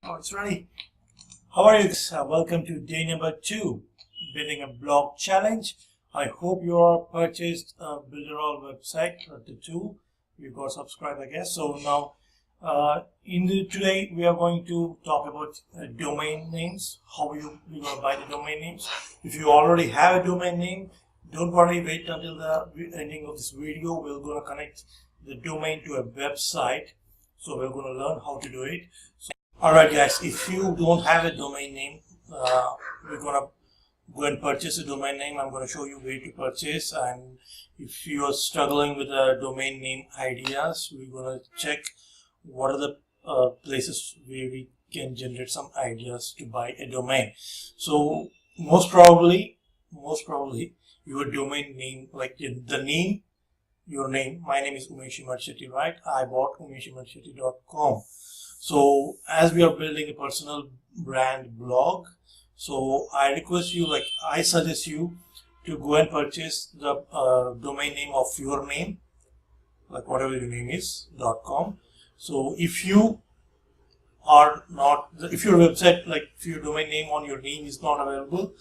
Oh, it's ready. How are you? Welcome to day number 2, building a blog challenge. I hope you are purchased a Builderall website, the 2. You got subscribed, I guess. So now, today we are going to talk about domain names. How you going to buy the domain names. If you already have a domain name, don't worry. Wait until the ending of this video. We're going to connect the domain to a website. So we're going to learn how to do it. Alright guys, if you don't have a domain name, we're going to go and purchase a domain name. I'm going to show you where to purchase, and if you are struggling with the domain name ideas, we're going to check what are the places where we can generate some ideas to buy a domain. So most probably your domain name, like the name, your name, my name is Umesh, right? I bought umeshimarshetty.com. So as we are building a personal brand blog, so I request you, I suggest you to go and purchase the domain name of your name, like whatever your name is, .com. So if you are not, if your website, if your domain name on your name is not available,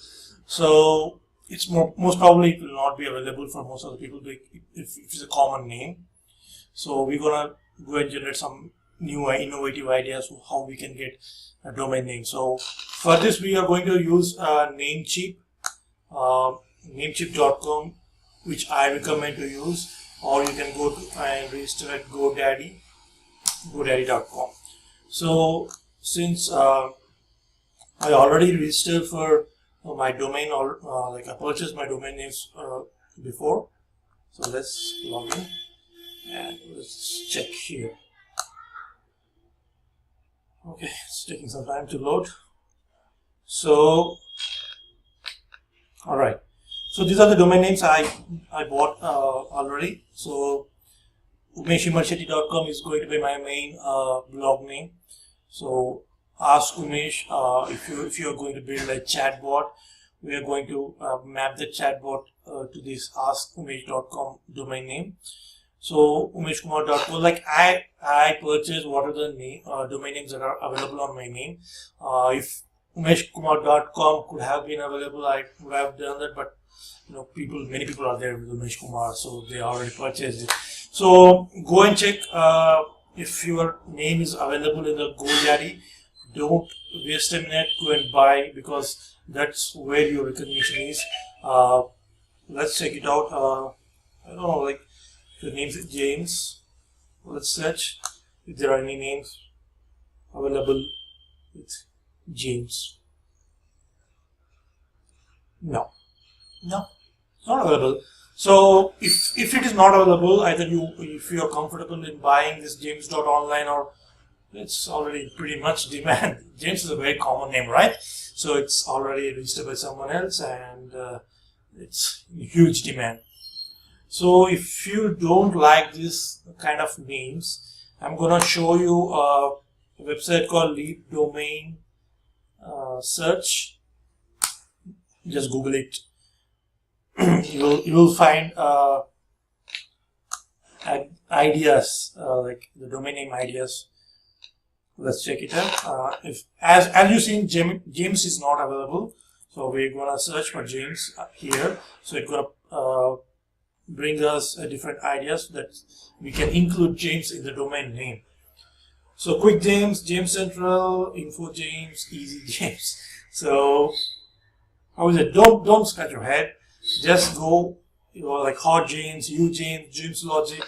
so it's most probably it will not be available for most of the people if it's a common name. So we're gonna go and generate some new innovative ideas of how we can get a domain name. So for this we are going to use Namecheap, Namecheap.com, which I recommend to use, or you can go to and register at GoDaddy.com. So since I already registered for my domain, or I purchased my domain names before, so let's log in and let's check here. Okay, it's taking some time to load. So, alright. So these are the domain names I bought already. So umeshimarshetty.com is going to be my main blog name. So ask Umesh, if you are going to build a chatbot, we are going to map the chatbot to this askumesh.com domain name. So umeshkumar.com, I purchased what are the domain names that are available on my name. If umeshkumar.com could have been available, I would have done that, but many people are there with Umesh Kumar, so they already purchased it. So go and check if your name is available in the GoDaddy. Don't waste a minute, go and buy, because that's where your recognition is. Let's check it out. I don't know, the name is James. Let's search if there are any names available with James. No, it's not available. So if it is not available, either if you are comfortable in buying this James.online, or it's already pretty much demand. James is a very common name, right? So it's already registered by someone else, and it's huge demand. So if you don't like this kind of names, I'm gonna show you a website called Lead Domain Search. Just Google it. you will find ideas, like the domain name ideas. Let's check it out. As you see, James is not available, so we're gonna search for James here. So it's gonna bring us different ideas that we can include James in the domain name. So Quick James, James Central, Info James, Easy James. So how is it? Don't scratch your head. Just go, Hot James, U James, James Logic.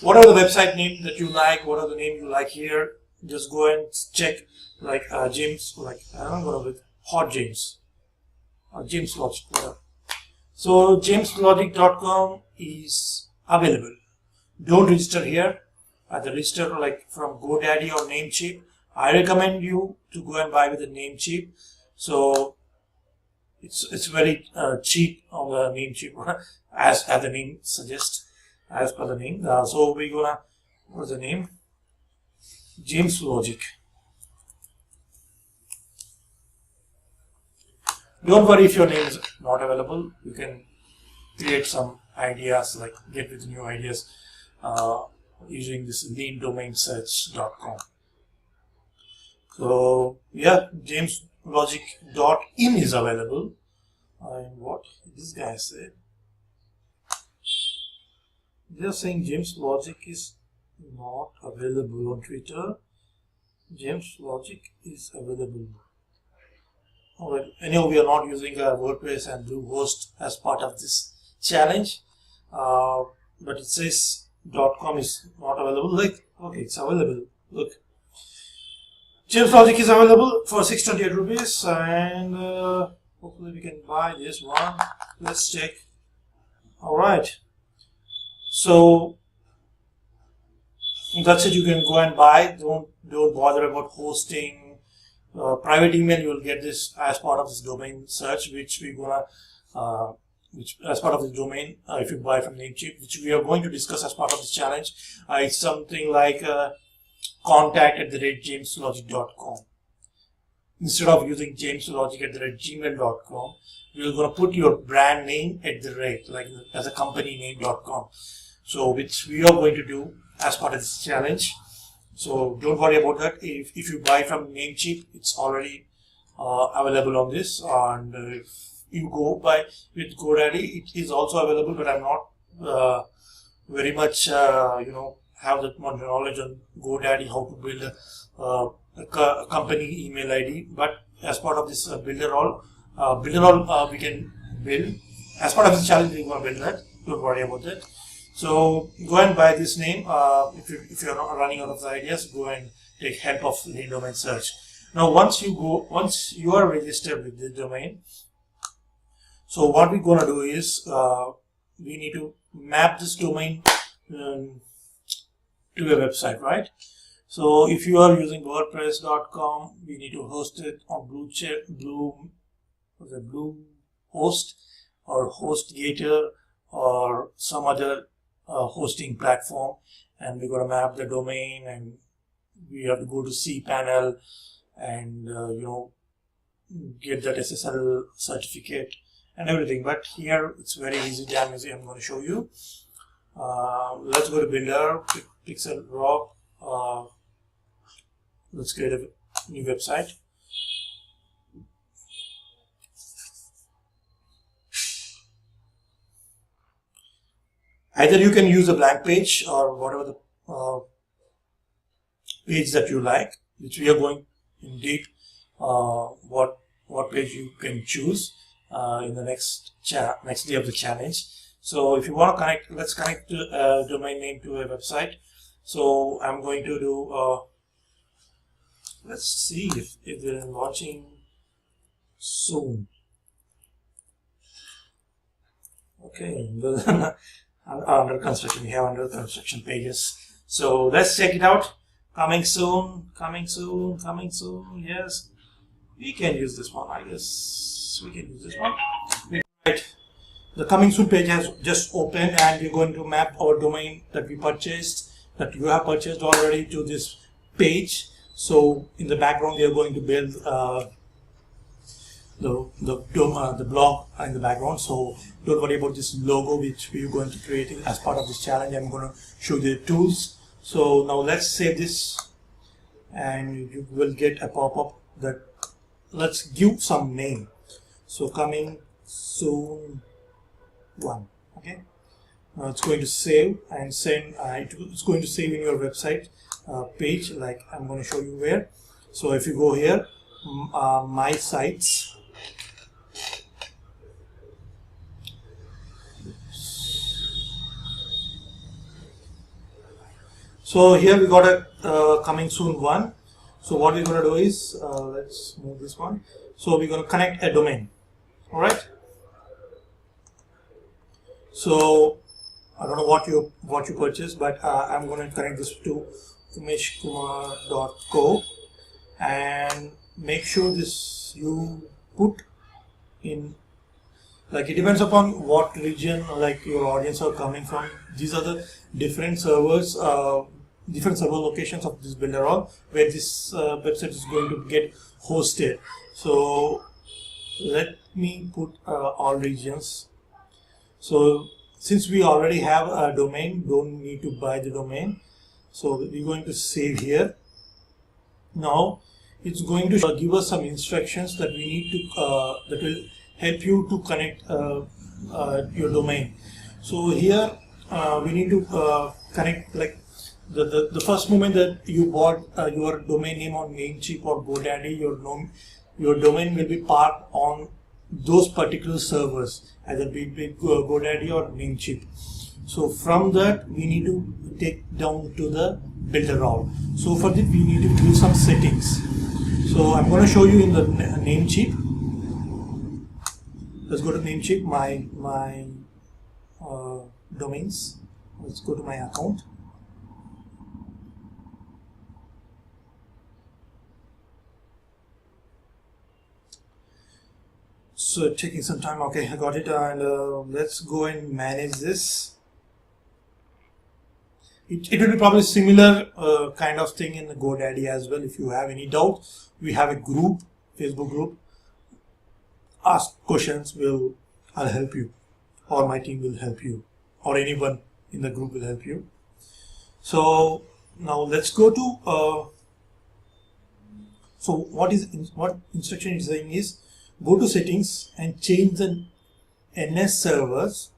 What are the website name that you like? What are the name you like here? Just go and check, James. I'm gonna with Hot James or James Logic, whatever. So jameslogic.com is available. Don't register here. Either register from GoDaddy or Namecheap. I recommend you to go and buy with the Namecheap. So it's very cheap on the Namecheap, as the name suggests, as per the name. So we're gonna, what's the name? James Logic. Don't worry if your name is not available. You can create some ideas, get with new ideas using this leaddomainsearch.com. So yeah, jameslogic.in is available. And what this guy said, they are saying James Logic is not available on Twitter. James Logic is available. Alright, anyhow, we are not using WordPress and Bluehost as part of this challenge, but it says .com is not available. Like, okay, it's available. Look, James Logic is available for 628 rupees, and hopefully we can buy this one. Let's check. Alright, so that's it. You can go and buy. Don't bother about hosting. Private email, you will get this as part of this domain search, which we gonna which as part of the domain, if you buy from Namecheap, which we are going to discuss as part of this challenge. It's something like contact@jameslogic.com. Instead of using jameslogic@gmail.com, you're going to put your brand name like as a company name.com. So which we are going to do as part of this challenge. So don't worry about that. If you buy from Namecheap, it's already available on this. And if you go buy with GoDaddy, it is also available. But I'm not very much have that much knowledge on GoDaddy, how to build a company email ID. But as part of this Builderall, we can build. As part of this challenge, we're going to build that. Don't worry about that. So go and buy this name. If you're not running out of the ideas, go and take help of the domain search. Now once you are registered with the domain, so what we're gonna do is we need to map this domain to a website, right? So if you are using WordPress.com, we need to host it on Bluehost or HostGator or some other hosting platform, and we're going to map the domain, and we have to go to cPanel and get that Ssl certificate and everything. But here it's very easy, damn easy. I'm going to show you. Let's go to Builder, Pixel Rock. Let's create a new website. Either you can use a blank page or whatever the page that you like, which we are going in deep what page you can choose in the next day of the challenge. So if you want to connect, let's connect a domain name to a website. So I'm going to do let's see if they're launching soon. Okay. Under construction, we have under construction pages. So let's check it out. Coming soon. Yes, we can use this one. I guess we can use this one. Right. The coming soon page has just opened, and we're going to map our domain that we purchased, that you have purchased already, to this page. So in the background, we are going to build the blog in the background. So don't worry about this logo which we're going to create as part of this challenge. I'm going to show you the tools. So now let's save this, and you will get a pop-up that let's give some name. So coming soon 1. Okay, now it's going to save and send. It's going to save in your website page, like I'm going to show you where. So if you go here, my sites. So here we got a coming soon 1. So what we're going to do is let's move this one. So we're going to connect a domain. All right. So I don't know what you purchased, but I'm going to connect this to umeshkumar.co, and make sure this you put in, like, it depends upon what region like your audience are coming from. These are the different servers, different server locations of this Builderall where this website is going to get hosted. So let me put all regions. So since we already have a domain, don't need to buy the domain. So we're going to save here. Now it's going to give us some instructions that we need to that will help you to connect your domain. So here we need to connect, like the first moment that you bought your domain name on Namecheap or GoDaddy, your domain will be parked on those particular servers, either be GoDaddy or Namecheap. So from that we need to take down to the Builderall. So for this we need to do some settings. So I'm going to show you in the Namecheap. Let's go to Namecheap, my domains. Let's go to my account. So taking some time. Okay, I got it, and let's go and manage this. It will be probably similar kind of thing in GoDaddy as well. If you have any doubt, we have a group, Facebook group. Ask questions, I'll help you, or my team will help you, or anyone in the group will help you. So now let's go to so what instruction is saying is, go to settings and change the NS servers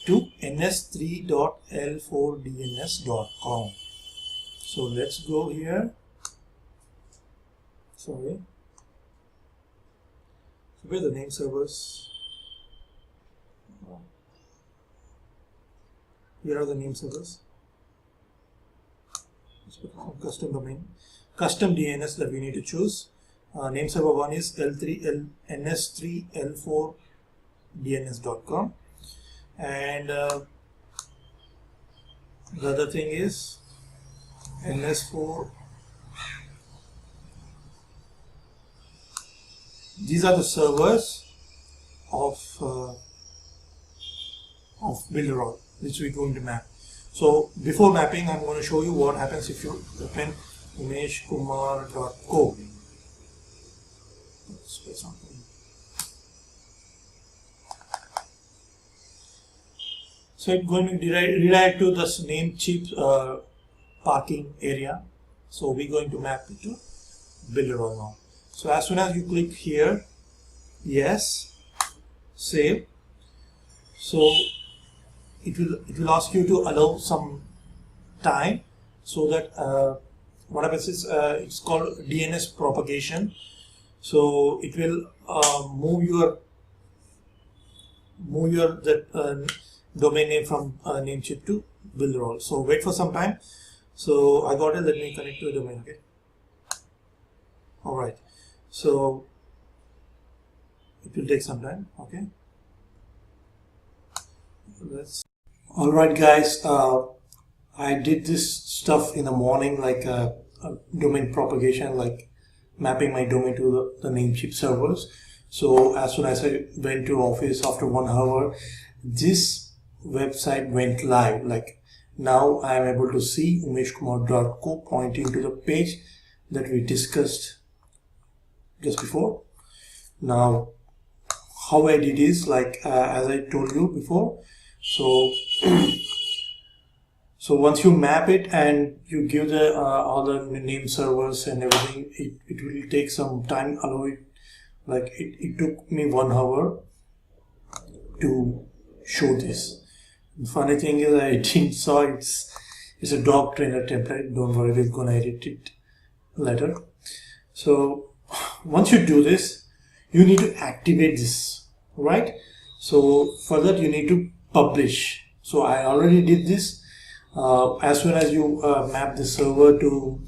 to ns3.l4dns.com. So let's go here. Sorry. So where are the name servers? Here are the name servers. Let's put custom domain, custom DNS that we need to choose. Name server 1 is ns3l4dns.com, and the other thing is ns4. These are the servers of Builderall, which we're going to map. So before mapping, I'm going to show you what happens if you open umeshkumar.co. So it's going to redirect to this Namecheap parking area. So we're going to map it to Builderall now. So as soon as you click here, yes, save. So it will ask you to allow some time, so that what happens is it's called DNS propagation. So it will move your domain name from Namecheap to Builderall. So wait for some time. So I got it. Let me connect to the domain. Okay. All right. So it will take some time. Okay. All right, guys. I did this stuff in the morning, like domain propagation, like mapping my domain to the Namecheap servers. So as soon as I went to office after 1 hour, this website went live. Like now I am able to see umeshkumar.co pointing to the page that we discussed just before. Now how I did is, like as I told you before, so so once you map it and you give the all the name servers and everything, it will take some time. Like it took me 1 hour to show this. The funny thing is, I didn't saw it's a dog trainer template. Don't worry, we're gonna edit it later. So once you do this, you need to activate this, right? So for that you need to publish. So I already did this. As soon as you map the server to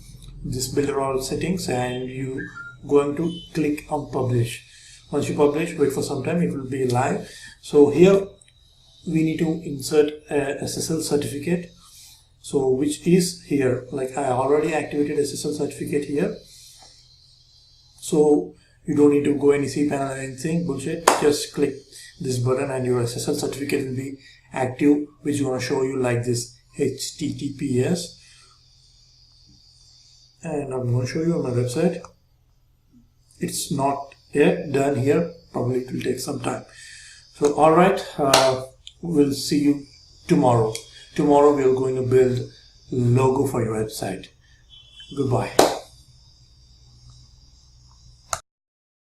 this Builderall settings, and you going to click on publish. Once you publish, wait for some time, it will be live. So here we need to insert a Ssl certificate, so which is here. Like I already activated Ssl certificate here, so you don't need to go any cPanel or anything bullshit. Just click this button and your Ssl certificate will be active, which is going to show you like this, HTTPS, and I'm going to show you on my website. It's not yet done here, probably it will take some time. So alright, we'll see you tomorrow. Tomorrow we are going to build logo for your website. Goodbye.